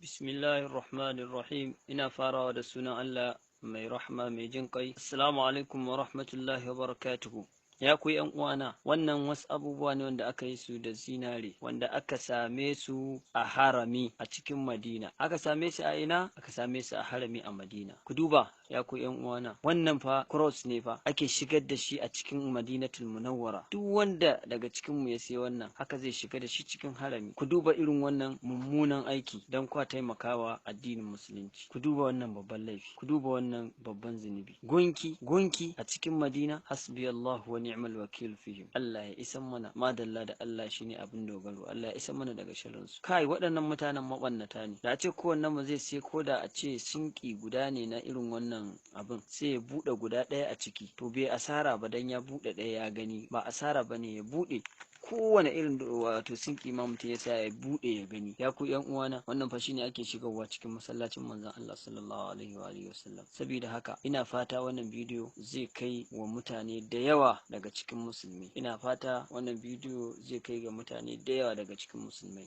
Bismillahirrahmanirrahim. Ina farawa da sunan Allah mai rahma mai jin ƙai. Assalamu alaikum wa rahmatullahi wa barakatuhu. Ya ku ‘yan uwana, wannan wasu abubuwa ne wanda aka yi su da zinare, wanda aka same su a harami a cikin Madina. Aka same su a ina? Aka same su a harami a Madina. Ku duba, ya ku ‘yan uwana, wannan fa cross ne fa ake shigar da shi a cikin Madinatul Munawwara. Duk wanda daga cikin mu ya sai wannan, haka zai shiga da shi cikin harami. Ku duba irin wannan mummunan aiki don kwa taimakawa addinin musulunci. Ku duba wannan babban laifi, ku duba wannan babban zunubi. Gunki a cikin Madina, hasbiyallahu wa ni'mal wakil fihim. Allah ya isan mana, madalla da Allah shine abin dogaro. Allah ya isan mana daga sharrin su. Kai, waɗannan mutanen mabannata ne. Da a ce kowannen mu zai sai ko da a ce sinki guda ne na irin wannan abin, sai ya buɗe guda ɗaya a ciki, to bai asara ba dan ya buɗe ɗaya ya gani, ba asara bane ya buɗe kowane irin wato sinki ma mutum ya sa ya buɗe ya gani. Ya ku ƴan uwana, wannan fa shine ake shigarwa cikin masallacin manzon Allah sallallahu alaihi wa alihi wasallam. Saboda haka ina fata wannan bidiyo zai kai wa mutane da yawa daga cikin musulmi. Ina fata wannan bidiyo zai kai ga mutane da yawa daga cikin musulmai.